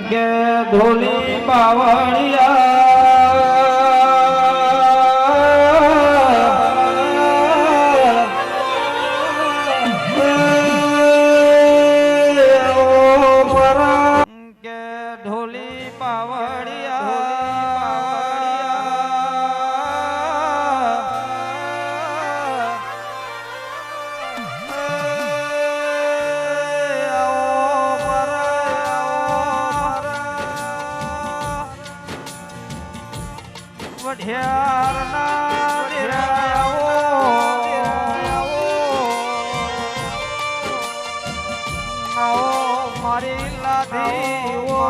કે ધોલી બાવળિયા મારી લાધી ઓ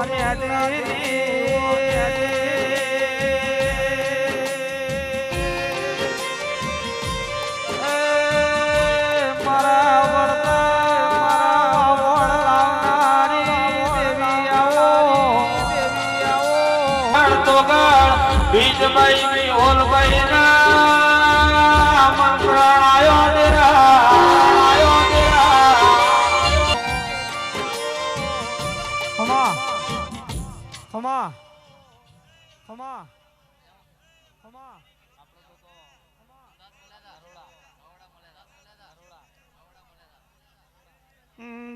મારા બીજ ભાઈ ઓલ ભાઈ ના મન પ્રાણ આયો દેરા ખમા ખમા ખમા ખમા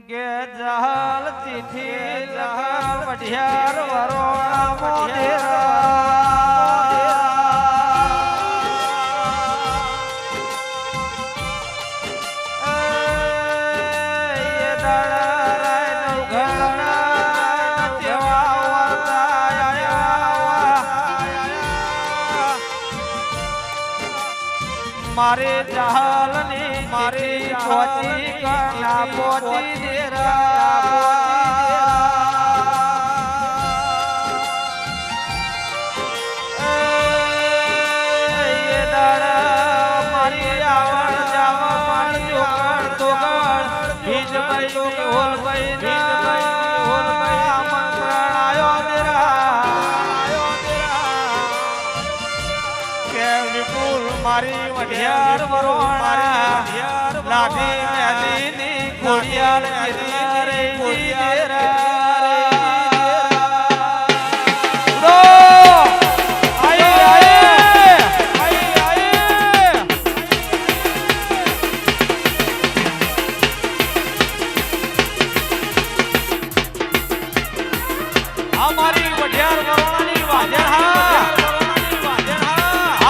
ગે જહાલ ચીઠી જહાલ વઢિયાર વરોણા મોઢેરા મારે જહાલની મારી પહોંચી ના પહોંચી દેરા મારી આવણ જાવા મારી જોગણ તોગણ ભીજ ભાઈ હોલ ભાઈ હોલ ભાઈ મન પ્રાણ આયો દેરા કે વિપુલ મારી વઢિયાર વરોણા લાધી મેલીની ખોડિયાર ચિત્તા રે દેરા અમારી વઢિયાર વરોણાની વાજણ હા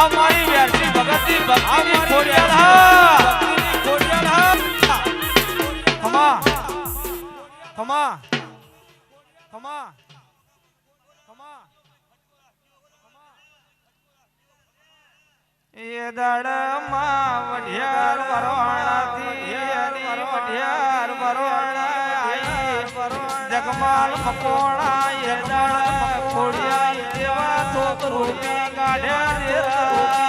અમારી વેરસી ભગતની ભક્તિની ખોડિયાર હા ખમા ખમા ખમા ખમા એ દાડમાં વઢિયાર વરોણાથી વઢિયાર વરોણા જગમાલ મકોણા એ દાડ ખોડિયાર જેવા છોકરું કાઢ્યા દેરા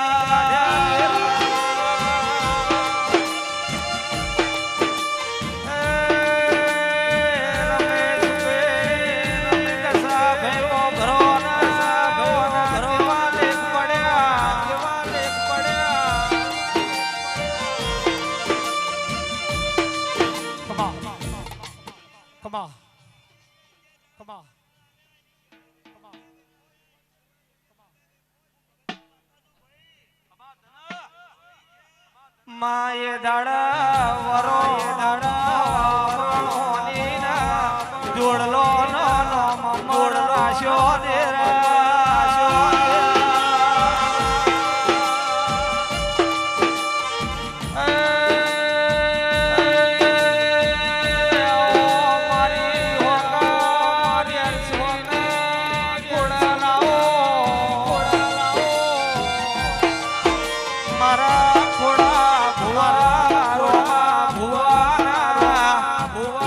માય દાડા વરો જોડલો નો મોડ રાશો દેરા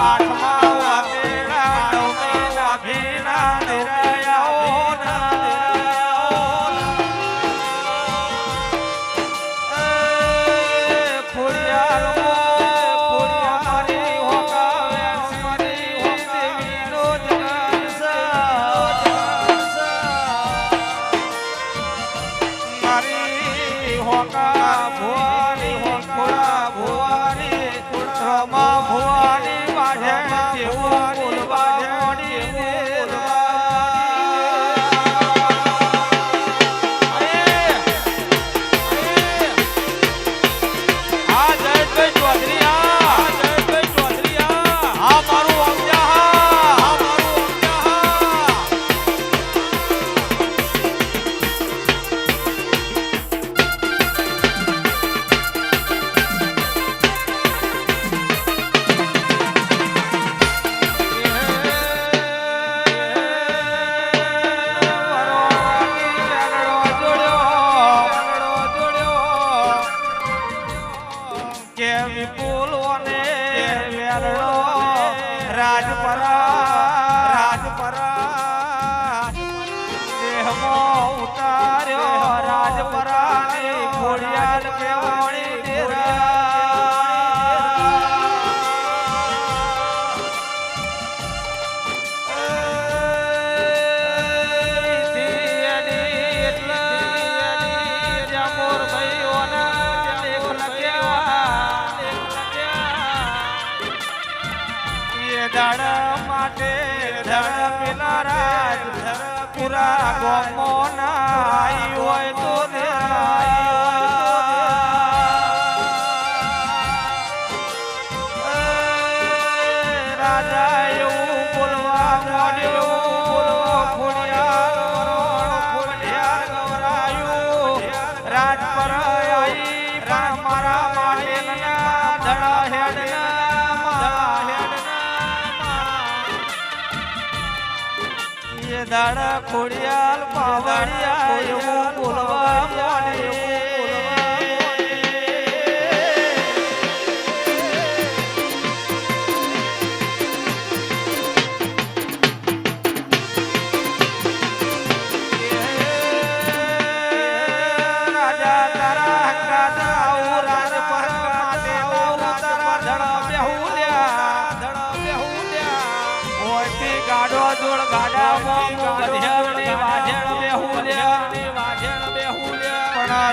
આઠમા વાગેલા નવમે ના ભીના દેરાયા તારા ગોમોના આઈ હોય તો રાજા એવું બોલવા માંડ્યો ખોડિયાર ગવરાયું રાજ પર આઈ પણ મારા માટે ધડા હેડ દાડા ખોડિયાલ પાવડિયા એવું બોલવા માંડ્યો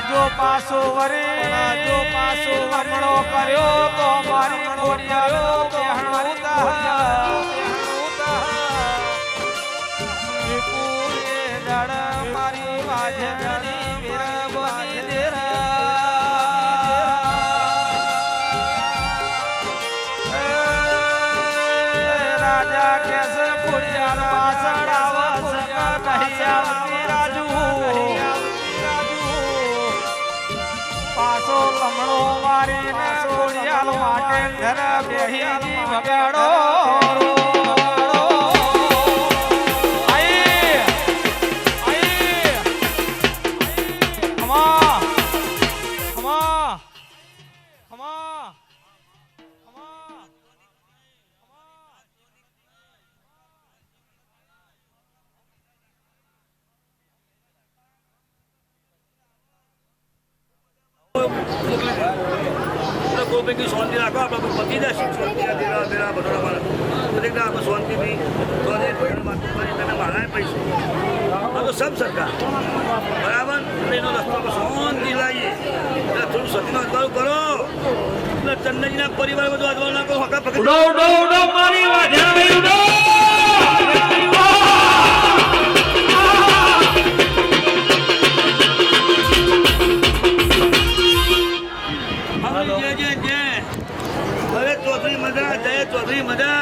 જો પાસો વરે હમણો કર્યો તો મારી ખોડિયારો મારી વાજણી વીરબની રાજા કેસે ખોડિયાર પાછળ આવત નહીં આવતી રાજુ પાસો લમણો મારીને ખોડિયાર માટે ઘર બેહી વગાડો की शांति रखो आप पति दा शिक्षण दिया तेरा मेरा बदला वाला तो देखना आप शांति भी तो ने भजन मात्र तने मारा है पैसे अब तो सब सरकार बराबर लेनो रस्ता पर शांति लाइए थोड़ा सत्य अदवार करो ना चंदन ना परिवार को अदवार ना को हका पकड़ उड़ो उड़ो उड़ो मारी वाजा में उड़ो चौधरी मजा जय चौधरी मजा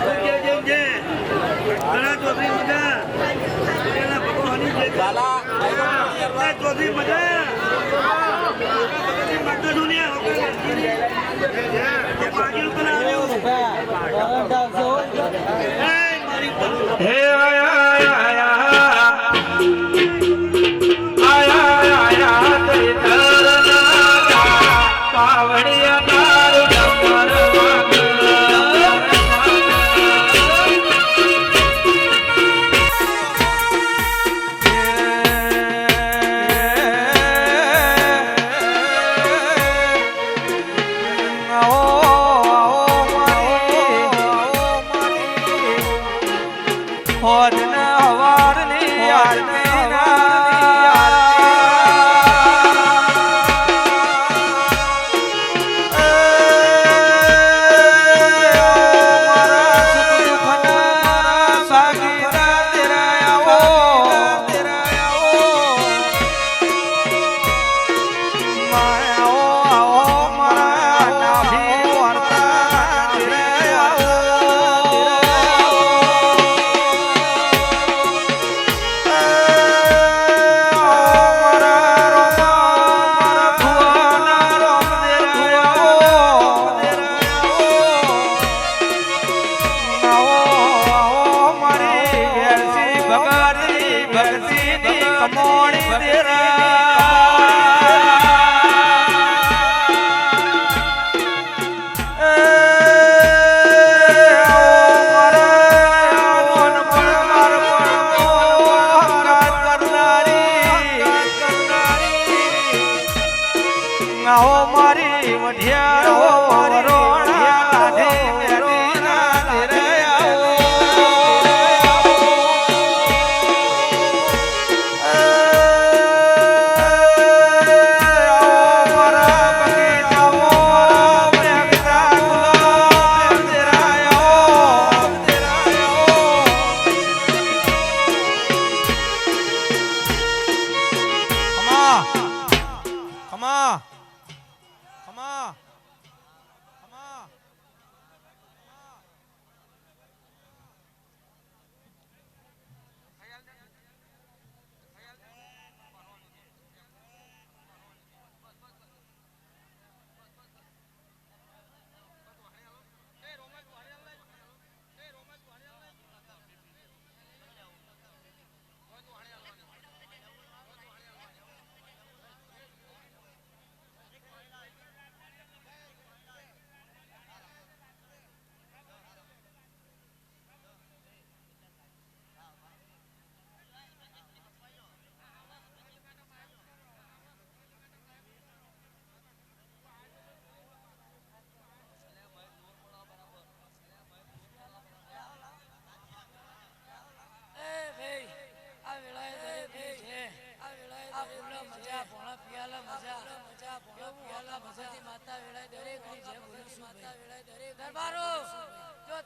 जय जय जय गणा चौधरी मजा भगवान चौधरी मजा माता दुनिया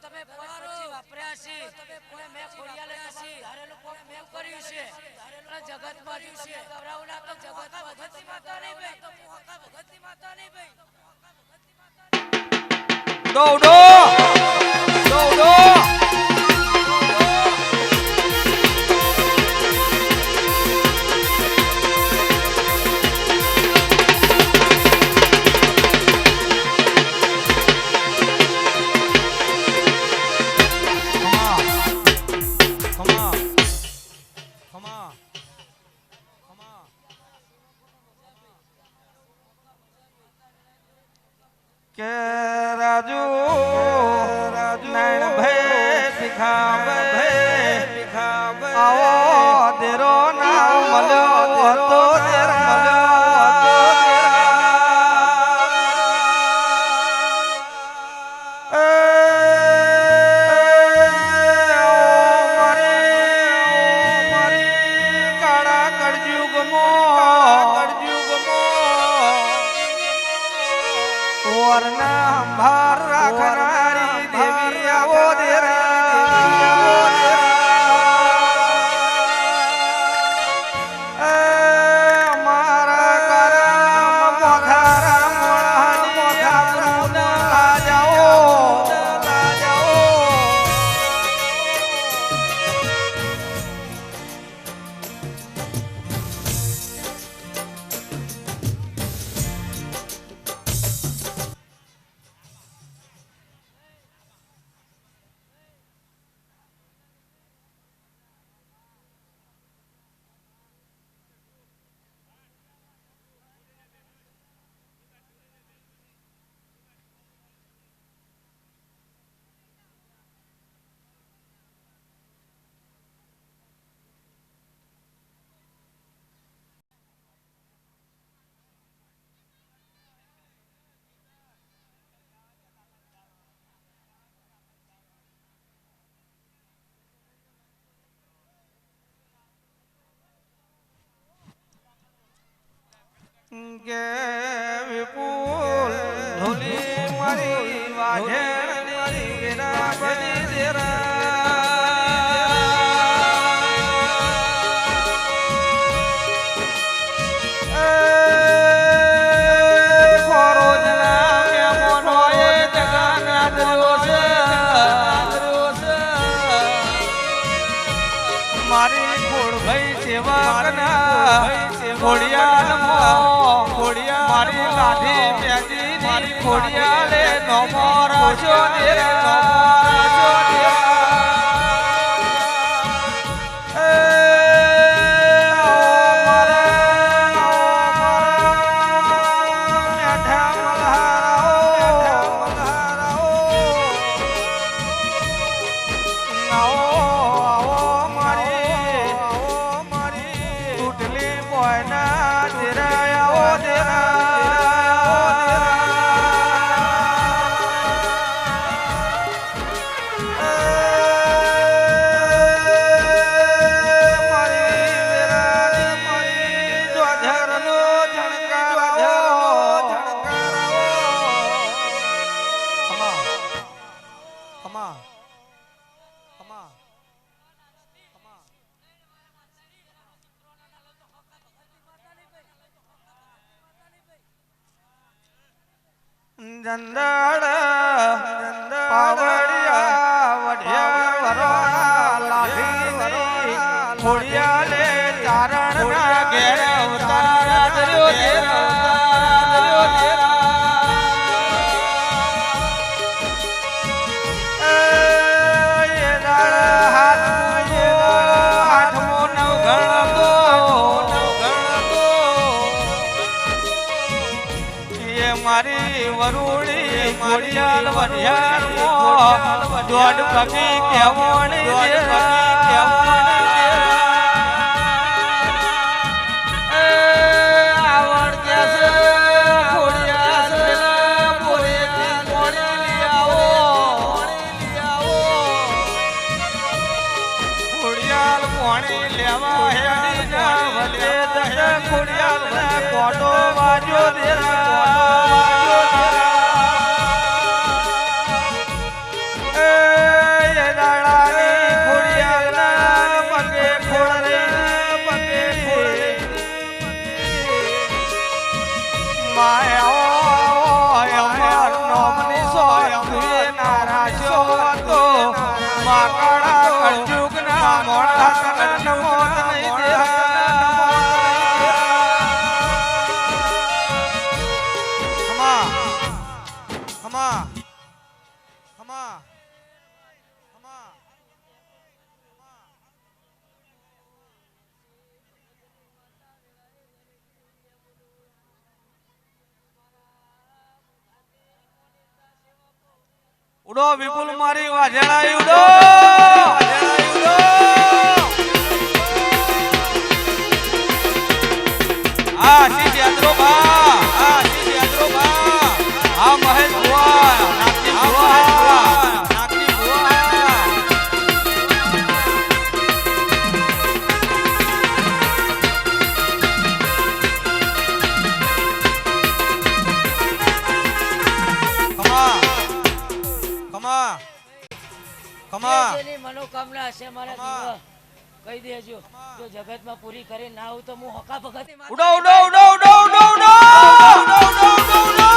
તમે પછી વાપર્યા છે અને મેં ખોડિયાલે તમારું ધારેલું કોમ મેં કર્યું છે અને જગતમાં રહ્યું છે ગૌરવના તો જગતમાં ભગવતી માતા નહીં ભાઈ તો મોહકા ભગવતી માતા નહીં ભાઈ ડો ડો ડો ડો કે રાજુ નૈણ ભાઈ ભીખા આવો દેરો ના મળ્યો હતો ભાર રાખનારી દેવી આવો અમારા કરમ મોખારા મોળાની જાઓ કે વિપુલ ધોલી મારી વાઢેણની વિરા બની દેરા ખોરોજના મેમોનોએ જગાના દ્યો છે મારી ખોડભાઈ સેવા કના ખોડિયાલ મારી લાઠી પેજી મારી ખોડિયાલે નમો રાજો જંદળ પાવડિયા વઢિયા વરોણા લાઠી ખોડિયાલે ચારણ ના ઘેર અવતાર ધર્યો મારી વરુડી ખોડિયાલ વઢિયાર દોડ પગી કેવણી આવડ કે છે ખોડિયાલ પેલા બોરેથી મોડી લઈ આવો ખોડિયાલ પાણી લેવા હેડી ના વલે દહે ખોડિયાલ ના કોટો વાજો દેરા Hey! માકાળા કળજુગના મોળા તન નમો નહીં દેવા ખમા ખમા ખમા ખમા ઉડો વિપુલ મારી વાજણાઈ ઉડો વાજણાઈ ઉડો શીશ યાત્રો બા શીશ યાત્રો બા મહેશ બુઆ નાગજી બુઆ જેની મનોકામના હશે મારા જીવા કહી દેજો જો જગતમાં પૂરી કરી ના આવું તો હું હકા ભગત ઉડો ઉડો ઉડો ઉડો ઉડો ઉડો ઉડો ઉડો ઉડો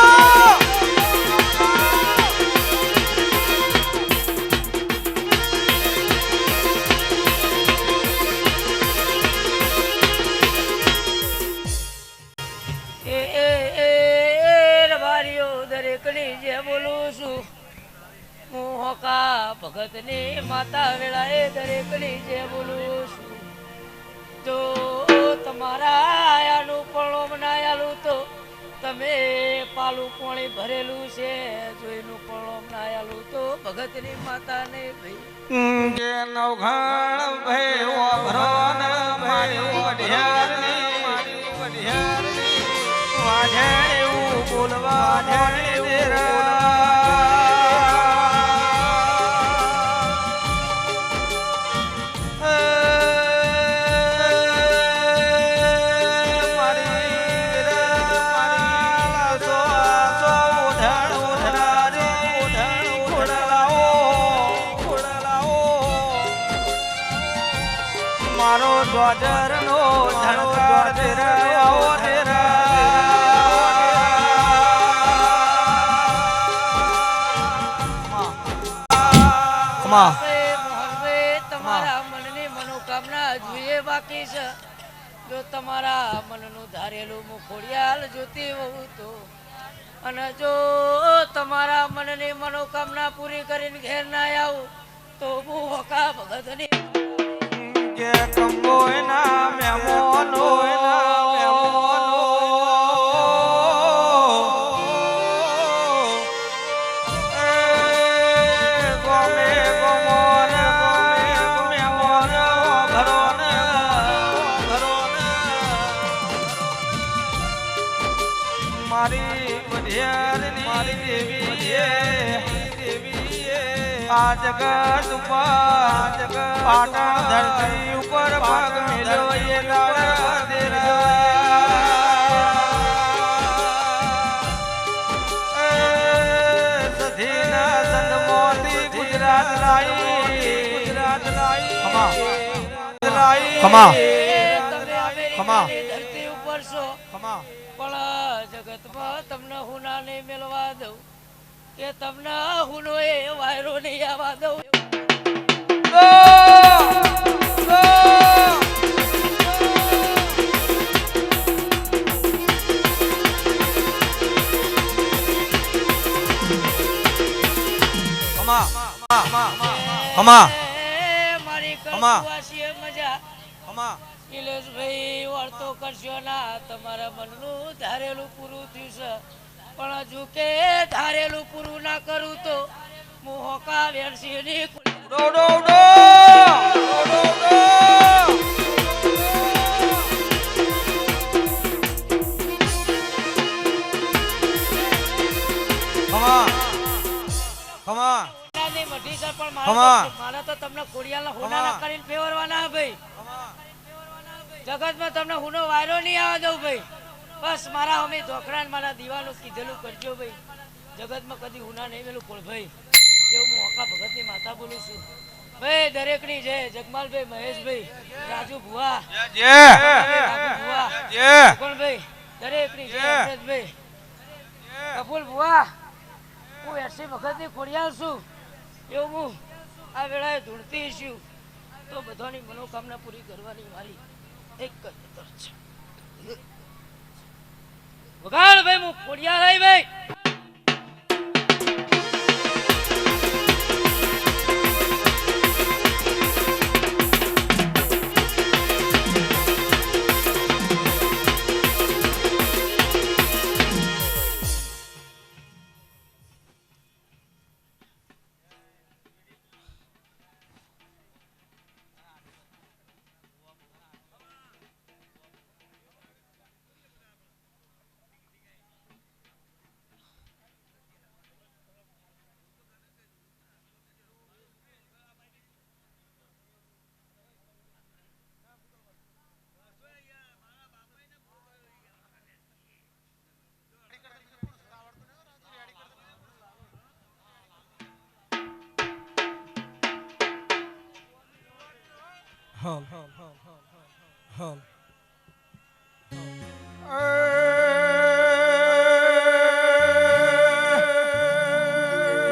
દરેકની જે બોલું છું હું હોકા ભગતની માતા વેળાએ દરેકની જે બોલું છું જો તમારા આયાનું પણ બનાયાલું તો તમે પાલું પોણી ભરેલું છે જોઈનું પણ બનાયાલું તો ભગતની માતાને ભાઈ કે નવઘણ ભાઈ ઓભરોન ભાઈ ઓઢિયારની વાજણ્યું બોલવા મારો દ્વાજર નો ધણકાર તેરાવો તમારા મનની મનોકામના જોઈએ બાકી છે જો તમારા મનનું ધારેલું મુખોડિયાલ જોતી હોઉં તો અને જો તમારા મનની મનોકામના પૂરી કરીને ઘેર ના આવું તો હું હોકા ભગતની કે કંબોયના મેમોનો ગોમે ગોમોન મેમોન ભરોન મારી વઢિયારની મારી દેવીએ આ જગત ઉપર પાટણ ધરતી ઉપર પગ મેલ્યો એ દાડા સધીના સંદમોથી ગુજરાત લાઈ ખમા ખમા ધરતી ઉપર છો ખમા પણ જગતમાં તમને હુના નહીં મેળવા દઉં કે તમને હુનો એ વાયરો નહીં આવવા દઉં મારી કવાસીએ મજા નિલેશભાઈ વાર્તો કરશો ના તમારા મનનું ધારેલું પૂરું થયું છે પણ હજુ કે ધારેલું પૂરું ના કરું તો હું હોકા વેરસીની મારે તો તમને ખોડિયાલના હોનાના કરીને ફેરવાના ભાઈ જગતમાં તમને હુનો વાયરો નહીં આવવા દઉં ભાઈ બસ મારા અમે ધોકરાન મારા દીવાનું કીધેલું કરજો ભાઈ જગતમાં કદી હુના નહીં મેલું કોણ ભાઈ એવું હું હોકા ભગતની માતા બોલું છું ભાઈ દરેકની જય જગમાલભાઈ મહેશભાઈ રાજુ ભુવા કોણ ભાઈ દરેકની જય હર્ષદભાઈ કપૂલ ભુવા હું 80 વખતની ખોડિયાલ છું એવું હું આ વેળાએ ધૂળતી છું તો બધાની મનોકામના પૂરી કરવાની મારી એક જ તરફ છે. વગાડ ભાઈ હું ખોડિયા રહી ભાઈ.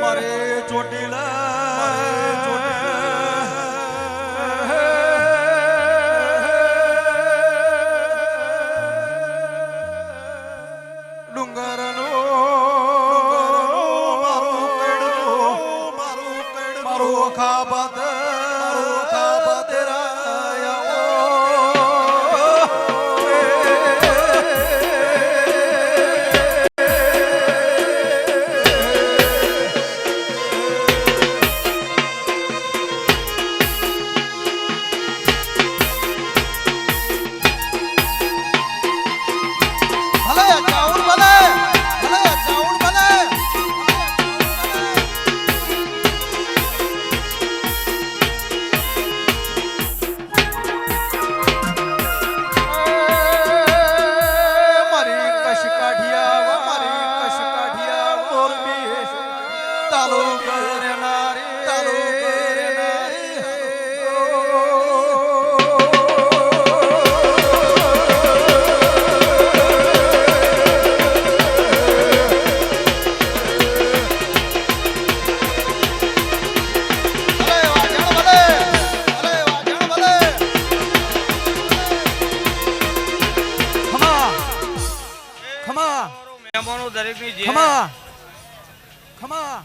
મારે ચોટીલા ડુંગરનો મારું ખાબત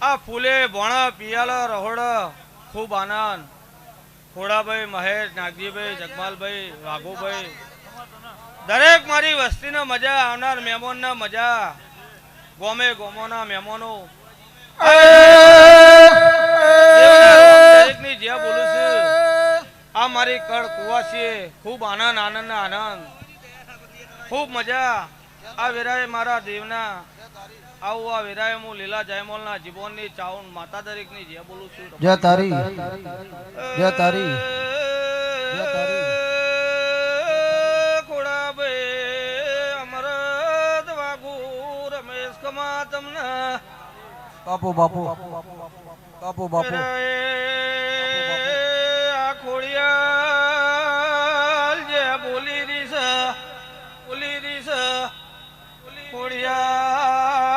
આ ફૂલે ભોણા પિયાલા રહોડ ખૂબ આનંદ. ખોડાભાઈ, મહેશ, નાગજીભાઈ, જગમાલભાઈ, વાઘુભાઈ, દરેક મારી વસ્તીને મજા આવનાર મહેમાનને મજા. ગોમે ગોમોના મહેમાનો દરેકની જે બોલું છું આ મારી કળ કુવાસી ખૂબ આનંદ આનંદ આનંદ ખૂબ મજા. આ વેરાએ મારા દેવના આવું આ વેરાએ હું લીલા જયમોલના જીવનની ચાઉન માતા દરેકની જે બોલું છું. જય તારી જય તારી જય તારી. ખોડાભાઈ, અમરત, વાઘુ, રમેશ કમા તમને બાપુ બાપુ બાપુ બાપુ આ ખોડિયાલ જે બોલી રહી છે ખોડિયાલ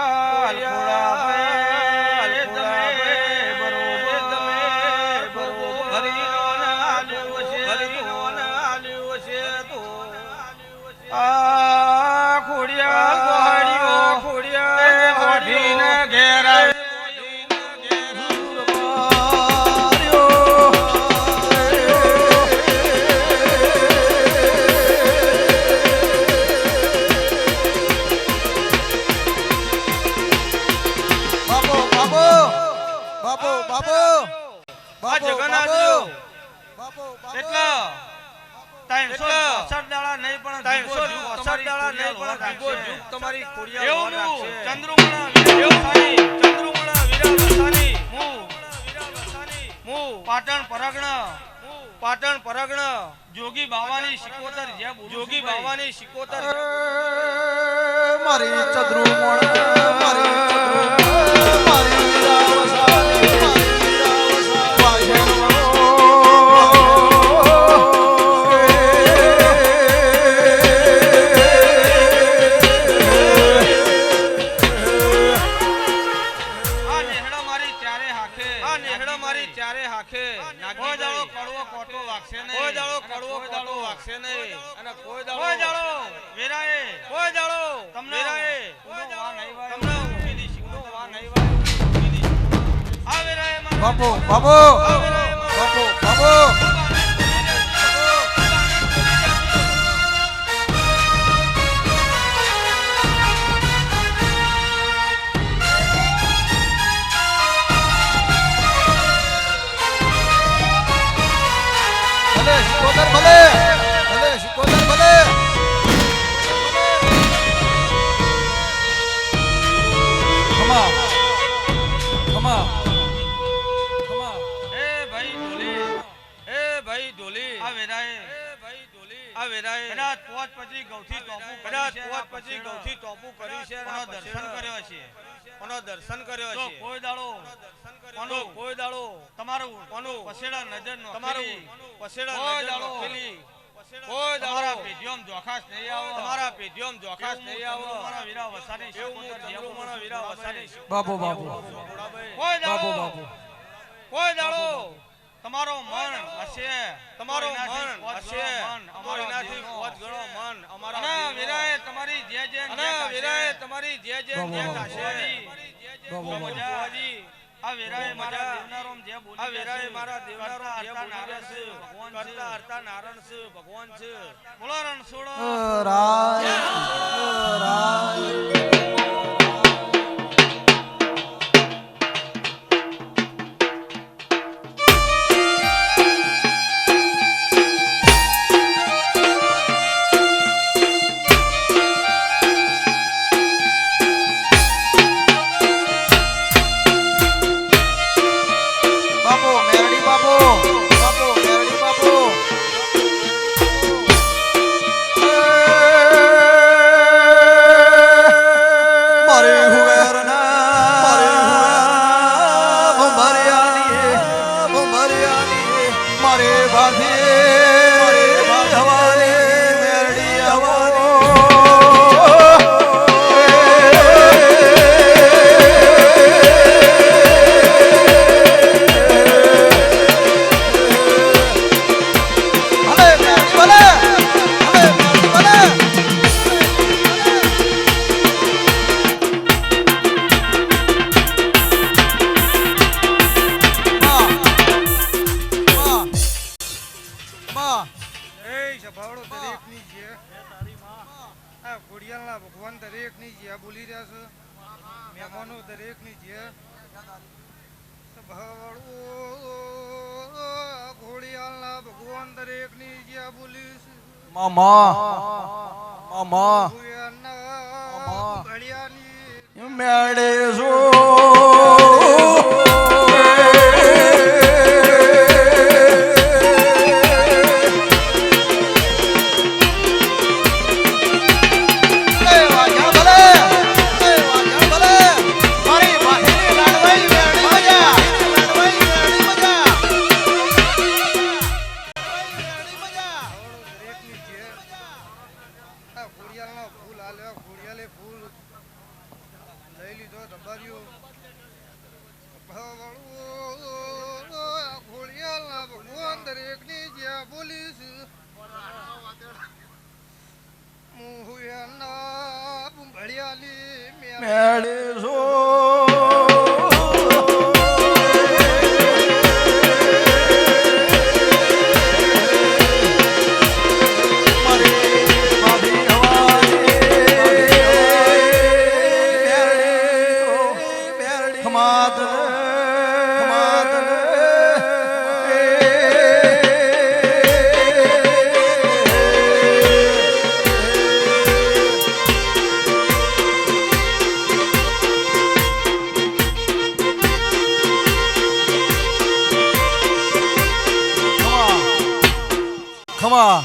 પાટણ પરગણા જોગી બાવાની શિકોતર જોગી બાવાની શિકોતર મારી ચદ્રુ મારી ચારે હાખે કોઈ દાડો કડવો કોટો વાગશે નહીં, કોઈ દાડો કડવો કોટો વાગશે નહીં, અને કોઈ દાડો વેરાએ કોઈ દાડો તમને વેરાએ તમને ઊંચી દીશી વા નહીં વાય ઊંચી દીશી આ વેરાએ બાપુ બાપુ બાપુ બાપુ ભલે શિકોતર ભલે ભલે શિકોતર ભલે ખમા ખમા ખમા એ ભાઈ ઢોલી આ વેરાએ આ વેરાએ કદાચ પોત પછી ગૌથી ટોપું કદાચ પોત પછી ગૌથી ટોપું કર્યું છે અને દર્શન કર્યો છે કોનો દર્શન કર્યો છે કોઈ દાડો કોનો કોઈ દાડો તમારું કોનો પસેડા નજર નો તમારું પસેડા નજર નો પેલી કોઈ તમારા પેઢીઓમ જોખાસ નહીં આવો તમારા પેઢીઓમ જોખાસ નહીં આવો તમારા વીરા વસાની એવું જમરૂમાના વીરા વસાની બાપુ બાપુ કોઈ દાડો બાપુ કોઈ દાડો તમારો મન હશે તમારો મન હશે અમારો નાથી પોત ગણો મન અમારા અને વીરાએ તમારી જે અને વીરાએ તમારી જે થશે બાપુ મજાજી આ વેરાએ મારા દેવનારોમ જે બોલી આ વેરાએ મારા દેવનારોમ જે બોલી છે ભગવાન કરતા હરતા નારાયણ છે ભગવાન છે બોલો રણછોડો રાય રાય બાપુ મેરડી બાપુ બાપુ મેરડી બાપુ મારે હુવેરના ભમરિયાની મારે બાંધી હવાની મેરડી ભગવાન દરેક ની જે બોલી રહ્યા છે મહેમાનો દરેક ની જે ઘોડિયાલના ભગવાન દરેક ની જે બોલી છે મામા મામા ઘડિયાની મેળે જો ભગવાન દરેક ની જે બોલી છે મેળે જો ખમા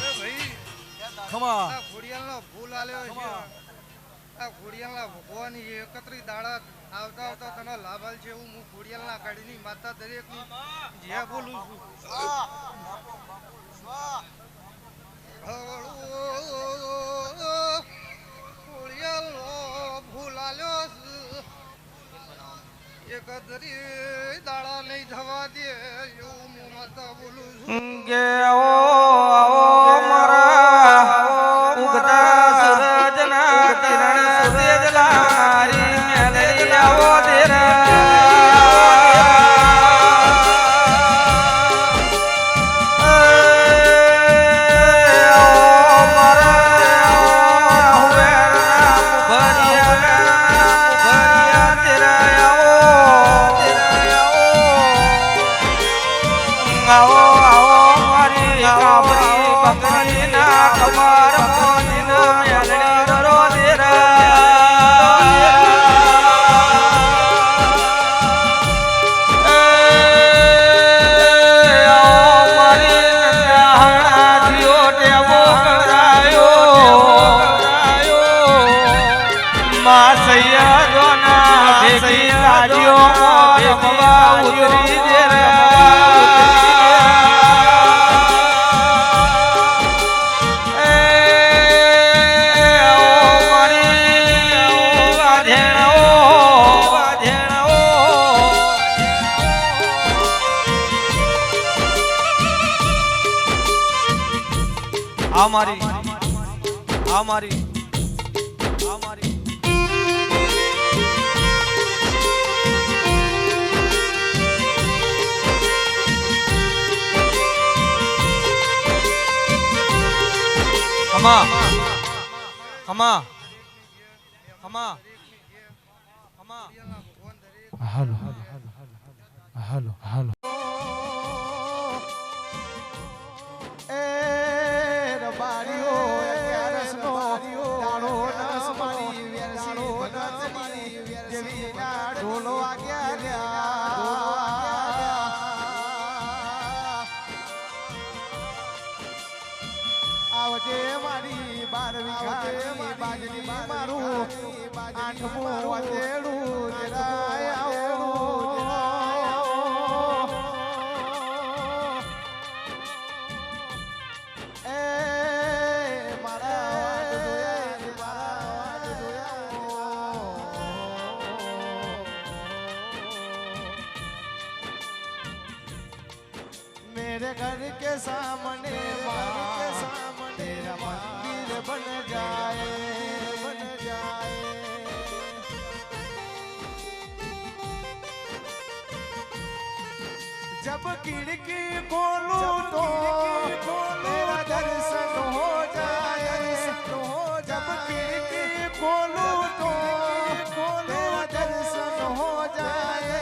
ખમા ઘોડિયાલનો ફૂલ આલ્યો છે આ ઘોડિયાલના ભગવાનની 31 દાડા આવતા આવતા તને લાભ આલ છે એવું હું ઘોડિયાલના ગાડીની માતા દરેકની જે બોલું છું ઘોડિયાલનો ફૂલ આલ્યો છે એક ધરી દાડા નહીં થવા દે એવું હું માતા બોલું છું. કે આવો મારા ઉગતા સૂરજના કિરણ તેજલારી મેલડી આવો અમારી ખમા ખમા ખમા ખમા હાલો હાલો હાલો એ રબારીઓ ક્યારસનો દાડો નસ મારી વેરસી નચની જેવી ના ઢોલો વાગ્યા આવજે મારી 12 વીઘાની બાજરી મારું આઠમું વાતેડું જરાય આવો એ મારા मेरे घर के सामने तेरा मंदिर बन जाए जब खिड़की खोलूं तो तेरा दर्शन हो जाए जब खिड़की खोलूं तो तेरा दर्शन हो जाए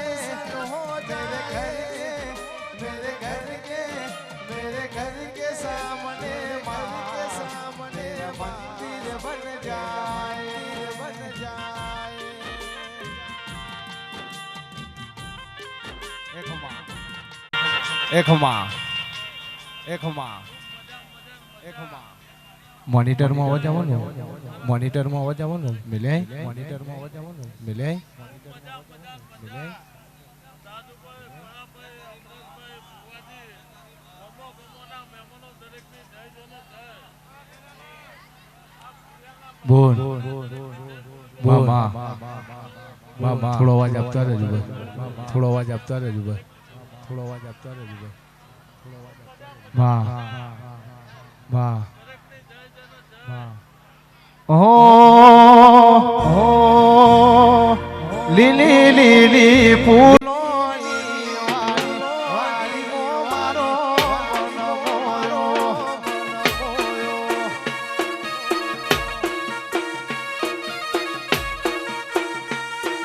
मेरे घर के सामने मंदिर बन जाए एक મોનિટરમાં અવાજ આવવાનો મોનિટરમાં અવાજ આવવાનો મિલે મોનિટરમાં અવાજ આવવાનો મિલે બોલ મામા થોડો અવાજ આપતા રહેજો ભાઈ થોડો અવાજ આપતા રહેજો ભાઈ થોડો અવાજ આપતા રહેજો ભાઈ વાહ ઓહો લીલી લીલી ફૂલોની વાડી મારો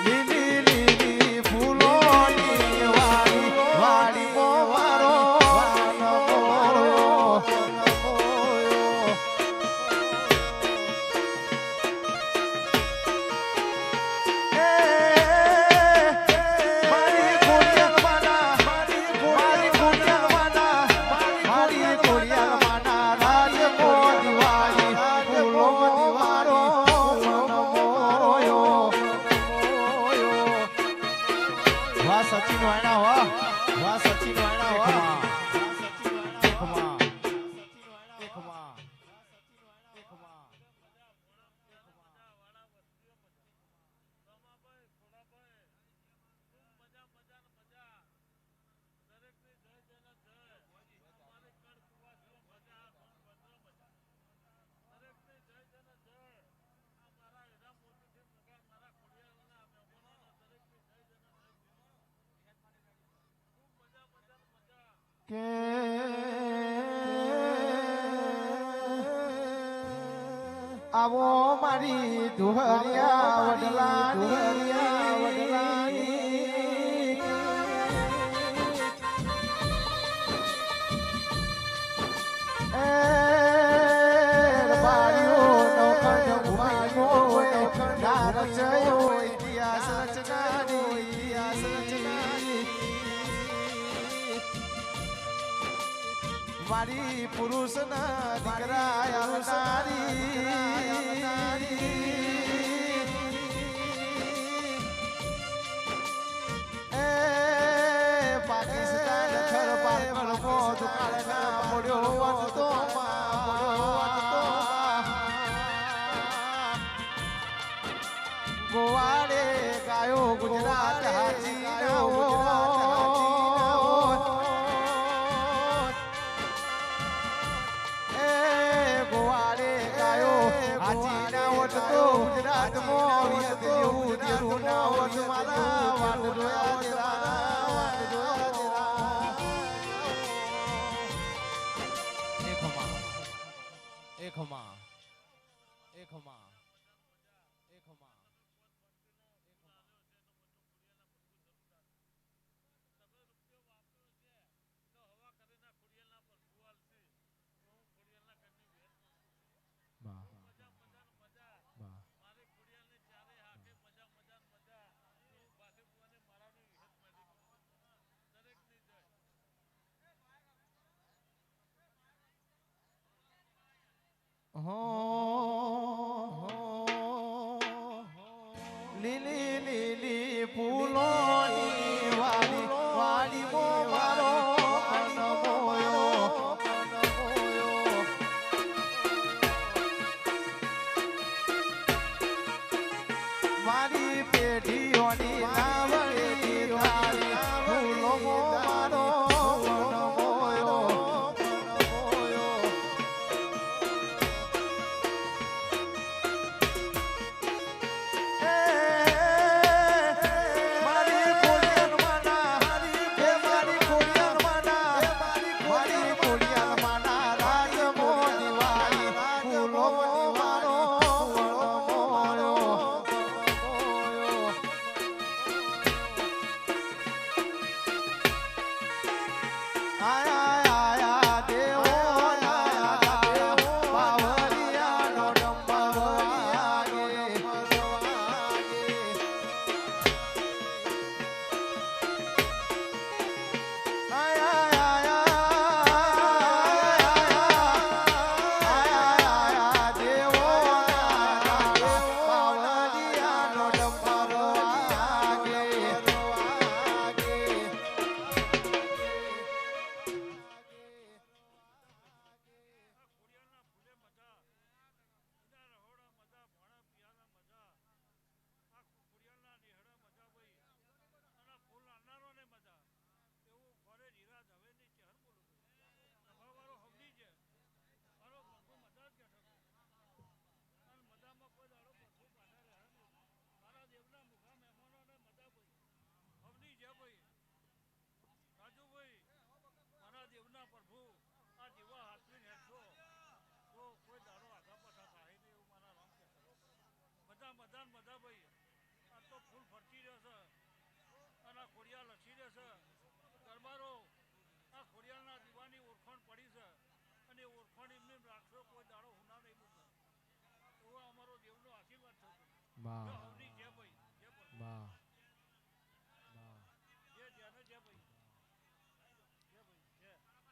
લીલી લીલી ફૂલોની વાડી મારો કે આવો મારી દુહરિયા વડલાની એ રબારીઓ નૌકર ઘુમાયો નાર ચયો ઇતિહાસ રચનાની મારી પુરુષના દીકરા આવનારી એ પાકિસ્તાન ખરપાર ખરપો દુકાળના મોડ્યો વાંચતો ગોવાડે ગાયો ગુજરાત હાજી ગુજરાત લીલી લીલી ફૂલોની વાડી વાડી મો મારો મારી પેઢીઓની નાવડી ધારી ફૂલો મો મારો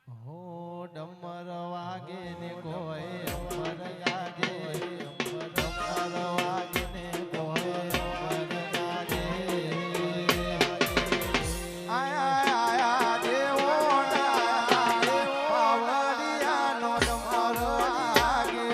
હો ડમર વાગે ને કોઈ અમર ગાજે ડમર વાગે ને કોઈ અમર ગાજે આયા આયા દેવો ના પાવડિયા નો ડમર વાગે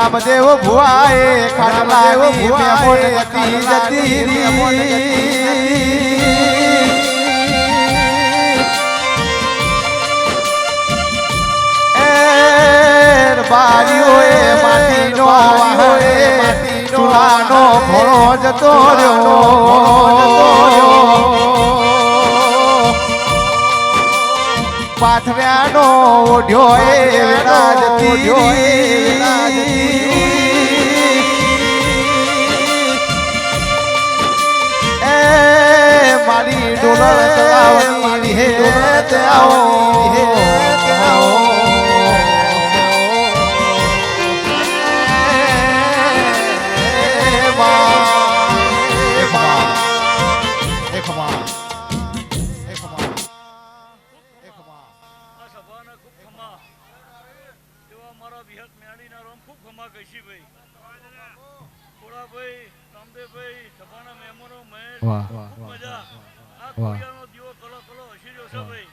રામદેવ ભુવાએ ખાટલાની મેમોન હતી જતી બારીઓએ માટીનો વાહે ચૂલાનો ઘોડો જતો રહ્યો પાથર્યાનો ઓઢ્યો એ એ મારી ડોલર ચલાવવાની હે તે આવો આ સભાના ખૂબ ખમા એવા મારા વિહત મેળીના રોમ ખૂબ ખમા કહીશી ભાઈ થોડાભાઈ રામદેવભાઈ સભાના મહેમાનો મહેશ વાહ ખૂબ મજા આ વાહ. કોડિયાનો દીવો કલો કલો હસી રહ્યો છે ભાઈ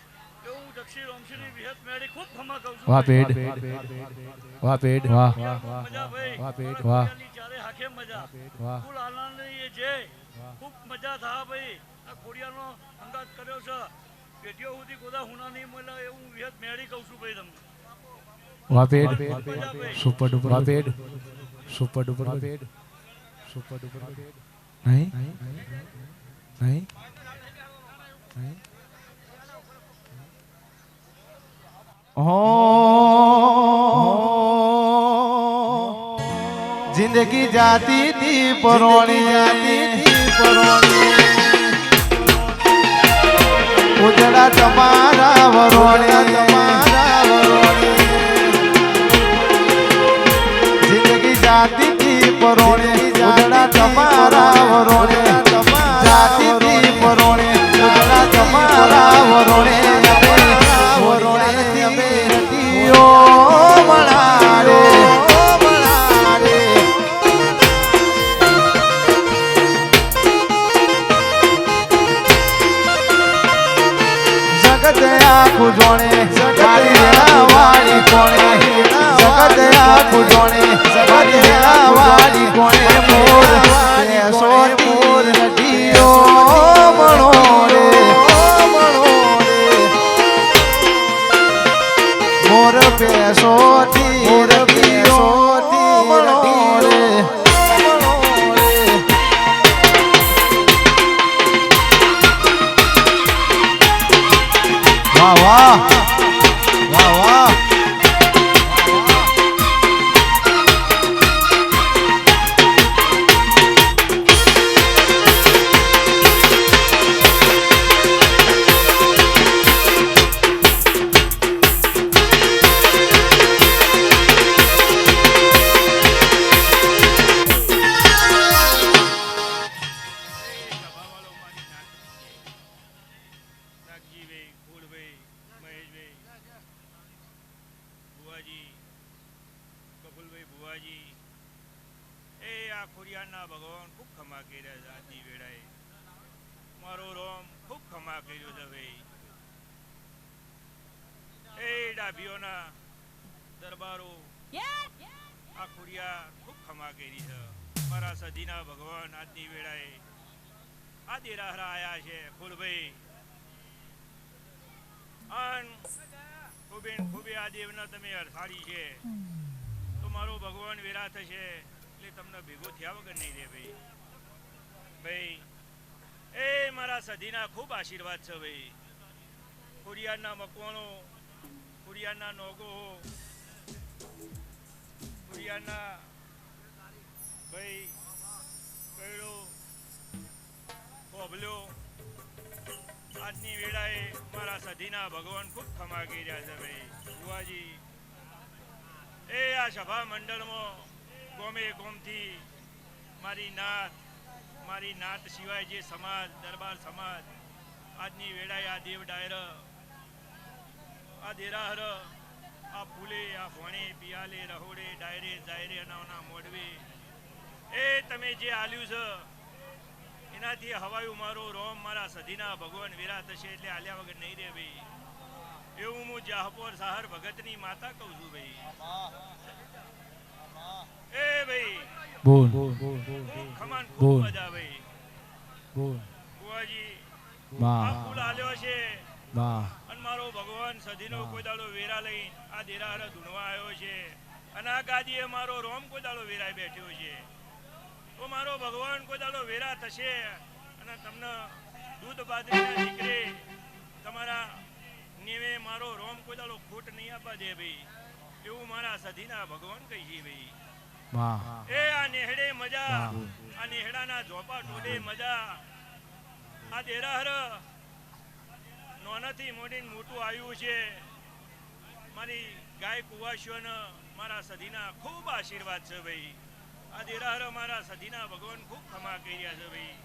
એવું દક્ષિણ રોમશીની વિહત મેળી ખૂબ ખમા કહું છું વાહ ભાઈ. પેડ વાહ પેડ વાહ મજા ભાઈ વાહ પેડ મારા વાહ કોડિયાની ચારે હાકે મજા વાહ ફૂલ આનંદ એ છે ખૂબ મજા થા ભાઈ આ કોડિયાનો અંદાજ કર્યો છે પેટીઓ સુધી ગોદા હુના નહીં મળે એવું વિહત મેળી કહું છું ભાઈ તમને વાહ પેડ મજા ભાઈ સુપર ડુપર વાહ પેડ સુપર ડુપર પેડ સુપર ડુપર પેડ નહીં નહીં જિંદગી જાતી તી પરોણી ઉજળા તમારા વરોણે જિંદગી જાતી તી પરોણે ઉજળા તમારા વરોણે જાતી તી પરોણે ઉજળા તમારા વરોણે જોણે વાળી કોણે જગત આખું જોણે વાળી કોણે મોર મોર નદીઓ મણો રે મોર પેસોથી મણો રે વાહ વાહ વાહ વાહ નાગજીભાઈ ફૂલભાઈ મહેશભાઈ ભુવાજી કપૂલભાઈ ભુવાજી એ આ ખોડિયારના ભગવાન ખૂબ ખમા કર્યા છે આજની વેળાએ મારો રોમ ખૂબ ખમા કર્યો છે ભાઈ એ ડાભીઓના દરબારો આ ખોડિયા ખૂબ ખમા કરી છે મારા સદીના ભગવાન આજની વેળાએ આ દેરાહરા આયા છે ફૂલભાઈ અન ખૂબેન ખૂબે આ દેવના તમે અરસાડી છે તો મારો ભગવાન વેરા થશે એટલે તમને ભેગો થયા વગર નહીં રે ભાઈ ભાઈ એ મારા સધીના ખૂબ આશીર્વાદ છે ભાઈ ખોડિયારના મકવાણો ખોડિયારના નોગો ખોડિયારના ભાઈ કયડો કોબલ્યો આજની વેળાએ મારા સધીના ભગવાન ખૂબ ખમા કર્યા છે ભાઈ બુવાજી એ આ સભા મંડળમાં ગોમે ગોમથી મારી નાત સિવાય જે સમાજ દરબાર સમાજ આજની વેળાએ આ દેવ ડાયર આ દેરાહર આ ફૂલે આ ભોણે પિયાલે રહોડે ડાયરે જાયરે અનાવના મોડવે એ તમે જે આલ્યું છે એનાથી હવાયું મારો રોમ મારા સધીના ભગવાન વિરા થશે એટલે આલ્યા વગર નહીં રે ભાઈ એવું હું જાહપોર સાહર ભગતની માતા કહું છું ભાઈ એ ભાઈ બોલ ખમાન ખૂબ બોલ. મજા ભાઈ બોલ બુઆજી આ માં ફૂલ આલ્યો છે માં અને મારો ભગવાન સદીનો કોઈ દાડો વેરા લઈ આ દેરાહર ધૂણવા આવ્યો છે અને આ ગાદીએ મારો રોમ કોઈ દાડો વેરાય બેઠ્યો છે તો મારો ભગવાન કોઈ દાડો વેરા થશે અને તમને દૂધ બાજરીના દીકરે તમારા નેવે મારો રોમ કોઈ દાડો ખોટ નહીં આપવા દે ભાઈ એવું મારા સદીના ભગવાન કહી છે ભાઈ માં એ આ નેહડે મજા આ નેહડાના ઝોપા ટોડે મજા આ દેરાહર નોનાથી મોડીને મોટું આવ્યું છે મારી ગાય કુવાસીઓને મારા સદીના ખૂબ આશીર્વાદ છે ભાઈ આ દેરાહર મારા સદીના ભગવાન ખૂબ ખમા કરી રહ્યા છે ભાઈ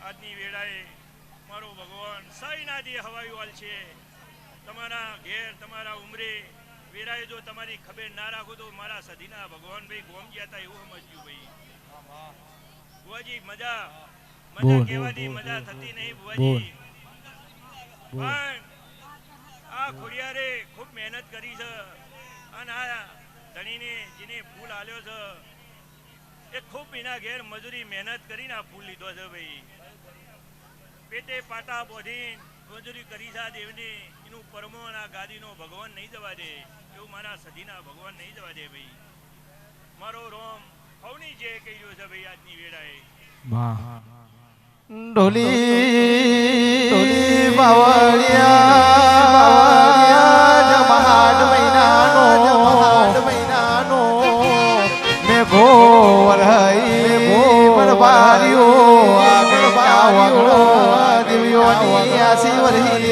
આજની વેળાએ મારો ભગવાન સૈનાથી હવાયું હાલ છે તમારા ઘેર તમારા ઉમરે વેરાએ જો તમારી ખબર ના રાખો તો મારા સદીના ભગવાન ભાઈ ગોમ ગયા હતા એવું સમજ્યું ભાઈ બુવાજી મજા મજા બોલ. કહેવાથી મજા થતી નહીં બોલ. બુવાજી પણ આ ખોડિયારે ખૂબ મહેનત કરી છે અને આ ધણીને જેને ફૂલ આલ્યો છે એ ખૂબ એના ઘેર મજૂરી મહેનત કરીને આ ફૂલ લીધો છે ભાઈ પેટે પાટા બોધીને મજૂરી કરી છે આ દેવને એનું પરમો અને આ ગાદીનો ભગવાન નહીં જવા દે એવું મારા સદીના ભગવાન નહીં જવા દે ભાઈ મારો રોમ હવની જે કહ્યું છે ભાઈ આજની વેળાએ માં ઢોલી બાવળિયા જમાડ મહિનાનો મે ભોર હઈ બરબારીઓ આગળ બાવળો દિવ્યોની આસી વરહી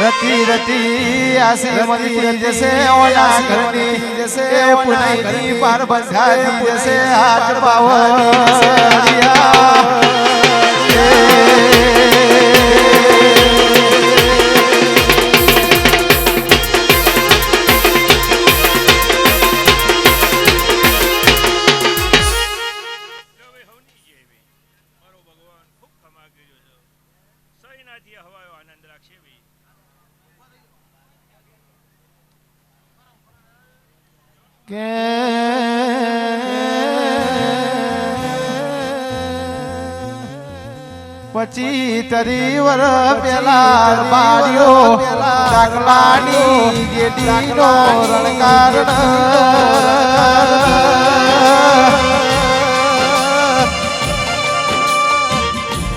રતી રતી આસી મળી જશે ઓલા ઘરની જશે પુનાઈ પાર બંધાઈ જશે હાથ ભાઈ હવની જે ભાઈ મારો ભગવાન ખૂબ ખમા કર્યો છે સૈનાથી હવાયો આનંદ રાખશે ભાઈ પછી તરી વર પેલા બારીઓ ડાકલાની જેડીનો રણકારણ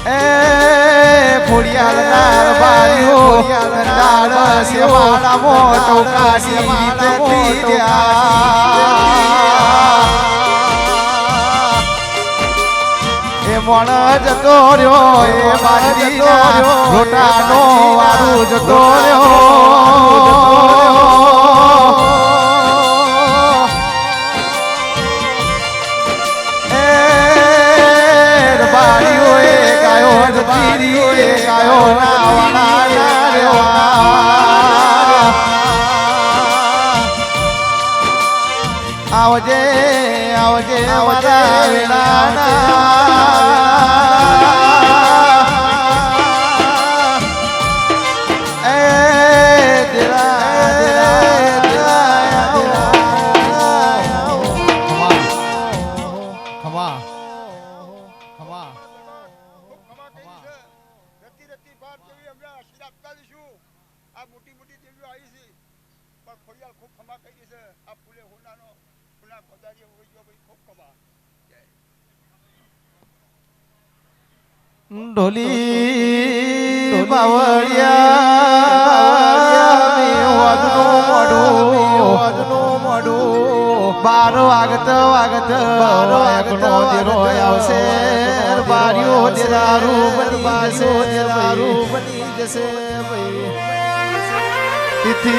એ ખોડિયાર બારીઓ દાડ સેવાડા મોટો કાશી તેટી એ મોણ જતો રહ્યો એ બાજરીના રોટાનો વારું જતો રહ્યો એ બારીઓ એ ગાયો જતીરી એ ગાયો ના વાળા આવજે આવજે મારા વેળાના એ દેરા ખમા ખમા રતી રતી બાર જેવી અમે આશીર્વાદ આપતા દઈશું આ મોટી મોટી દેવીઓ આવી છે પણ ખોડિયાર ખૂબ ખમા કરી છે આ ફૂલે હોનાનો ફૂલા ખોદારીઓ હોય ગયો ભાઈ ખૂબ ખમા ઢોલી બાવળિયા મોડું બાર વાગત વાગત એકનો દેરો આવશે બારીઓ દેરારું બની જશે ભાઈ તિથિ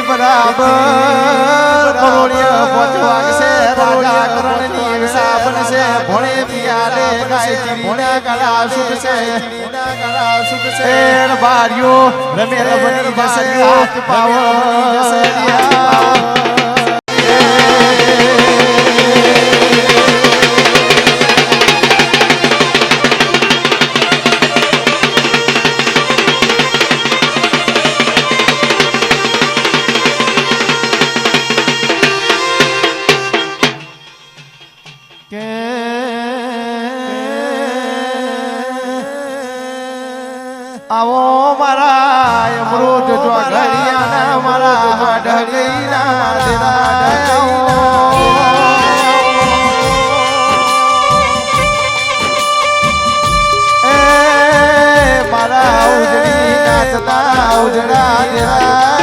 બરાબર કરોડિયા પોચ વાગશે રાજા કરણની વેળા બનશે ભોળે પિયારે ગાય ચીરીના ગળા છૂટશે બારીઓ રમેલ બની જશે હાથ પાવ આવો મારા અમૃત ચોઘડિયાના મારા ઢળીના દેરાડા એ મારા ઉજળી નાચતા ઉજળા દેરાયા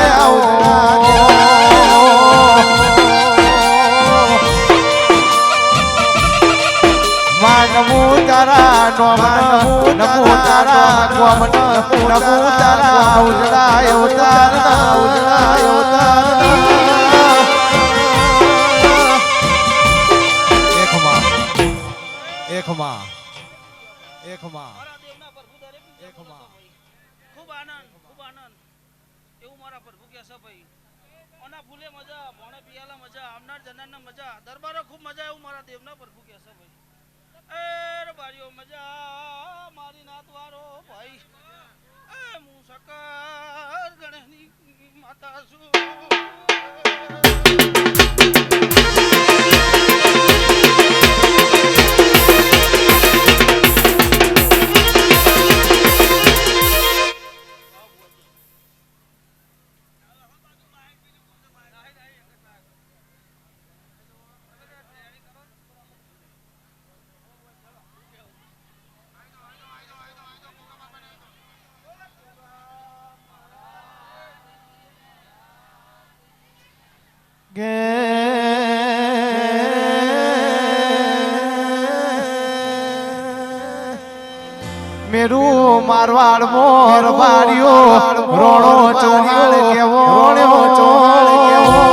નમો તારા નમો તારા ગોમન નમો તારા ઉજળા અવતાર એકમાં મારા દેવના પ્રભુ દરેક ખૂબ આનંદ એવું મારા પ્રભુ કહે છે ભાઈ ઓના ફૂલે મજા મોણે પિયાલા મજા આવનાર જનારના મજા દરબારો ખૂબ મજા એવું મારા દેવના પ્રભુ કહે છે ભાઈ એ બારીઓ મજા મારી નાતવારો ભાઈ એ હું સકર ગણેશની માતા છું મેરું મારવાડ મોર બારીઓ રોણો ચોહાણ કેવો ચોહાણ કેવો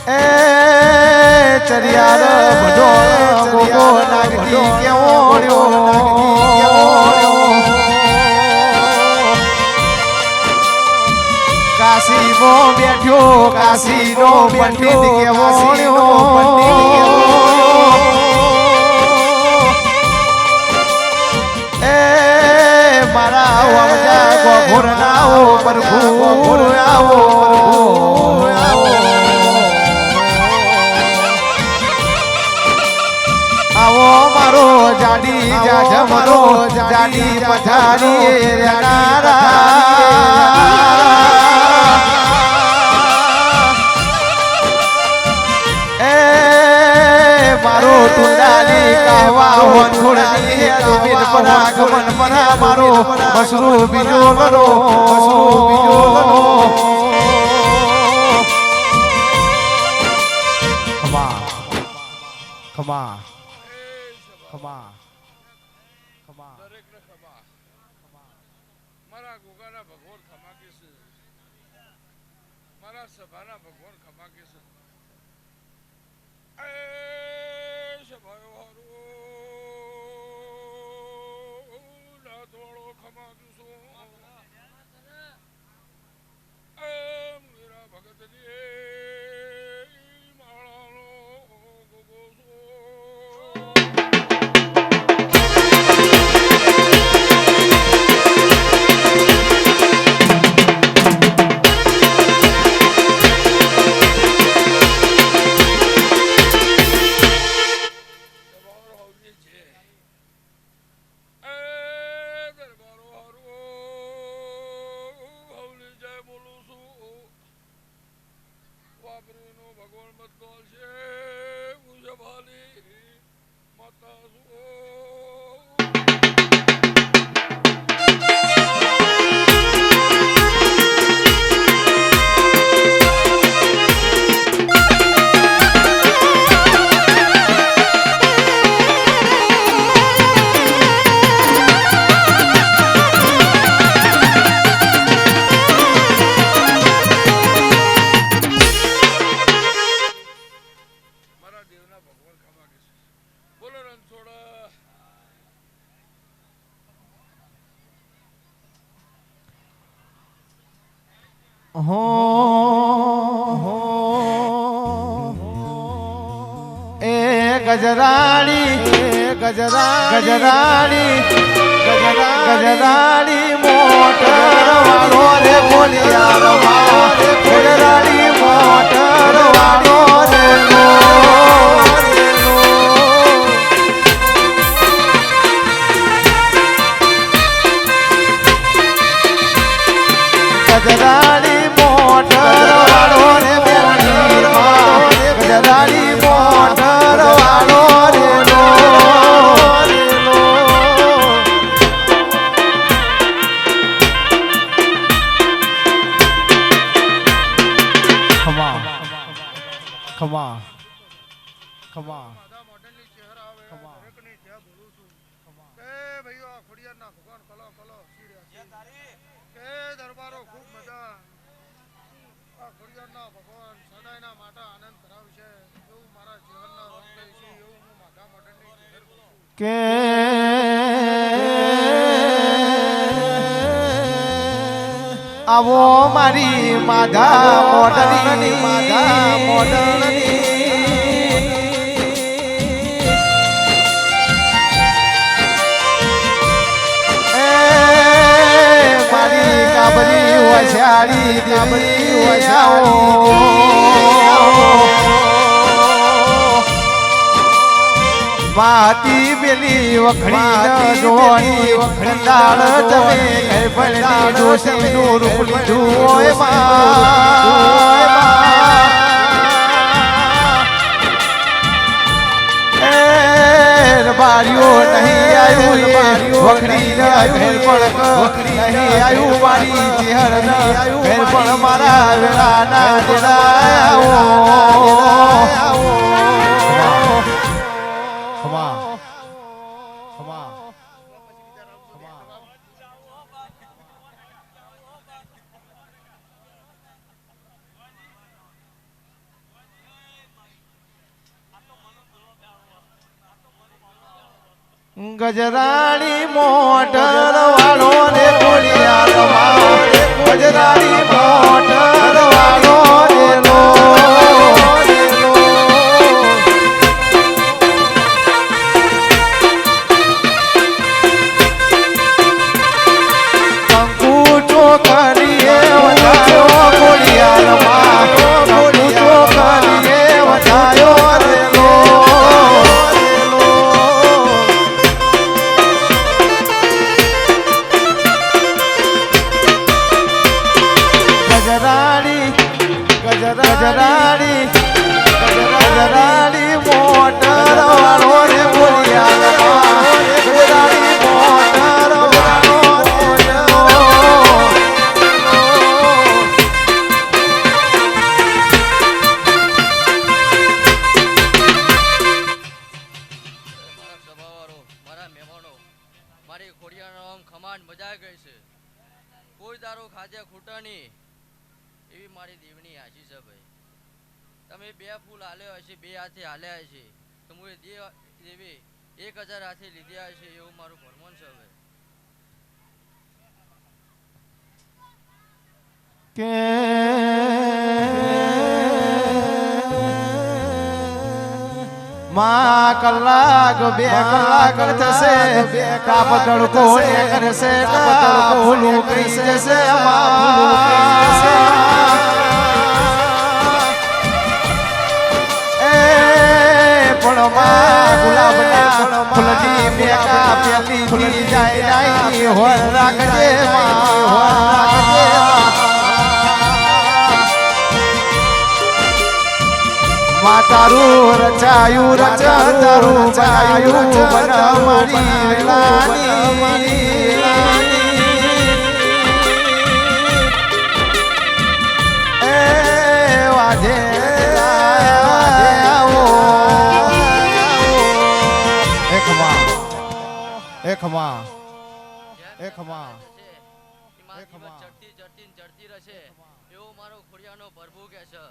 એ ચરિયાર બધો ગોગો નાગી કેવો કાશીમો બેઠ્યો કાશીનો પંડિત કેવો મારા વજા ગોઘોરનાઓ પ્રભુ આવો આવો મારો જાડી જાજમરો જાડી પથારી મારો ટુંડાલી કાવા વનખોડની જમીન પર આગમન પર મારો બસરો બીજો કરો ખમા ખમા ખમા ખમા દરેકને ખમા મારા ગોગાના ભગવાન ખમા કે છે મારા સભાના ભગવાન ખમા કે છે સભાયો હારું ના થોડો ખમા દુસો મેરા ભગતની માળાનો ગોગો ભગવાન બધો છે ભાલી માતા ગજરાડી મોટર વાળો રે બોલિયાર ગજરાડી મોટર વાળો રે ખમા માધા મોઢેરની ચહેરા આવે ખમા. દરેકની જય બોલું છું કે ભાઈઓ આ ખોડિયારના ભગવાન કલો કલો શિર્યા કે દરબારો ખૂબ મજા આ ખોડિયારના ભગવાન સદાયના માટે આનંદ કરાવશે એવું મારા જીવનના રંગ છે એવું હું માધા મોઢેરની ચહેર બોલું છું કે આવો મારી માધા મોડલની મારી કાબરી વસાડી માતી બેલી વખડી જોવાની વખડાળ તમે ઘર ભણી દોષી નું રૂપ લીધું હોય બારીઓ નહીં આવ્યું વખડી ઘર પણ નહીં આવ્યું મારી ચેહર ઘર પણ મારા વેળાના ખમા ખમા ગજરાણી મોટર વાળો ને ગજરાણી મોટર વાળો ગજરાણી મોટર વાળો રે બોલિયા ગજરાણી મોટર વાળો મારા મહેમાનો મારી ખોડિયાનો આમ ખમાન મજા ગઈ છે કોઈ દારૂ ખાધે ખૂટવાની એવી મારી દેવની આશી છે ભાઈ તમે બે ફૂલ હાલ્યા હશે બે હાથે હાલ્યા હશે તો હું દેવી 1000 હાથે લીધા હશે એવું મારું ફરમાન છે હવે કે માં કલાક બે કલાક થશે કાપ તડકો કરશે ભૂલું કરી જશે પણ માં ગુલાબના ફૂલની મેકા પેલી ફૂલી જાય નાઈ હોર રાખજે માં તારું રચાયું બનાયું બન મારી એ વાજે ચડતી રહેશે એવું મારો ખોડિયાનો પ્રભુ કે છે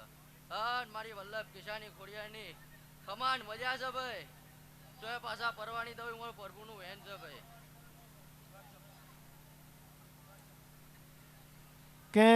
અને મારી વલ્લભ કિશાની ખોડિયાની ખમાન મજા છે ભાઈ તો એ પાછા પરવાની તો મારો પ્રભુનું વેન છે ભાઈ કે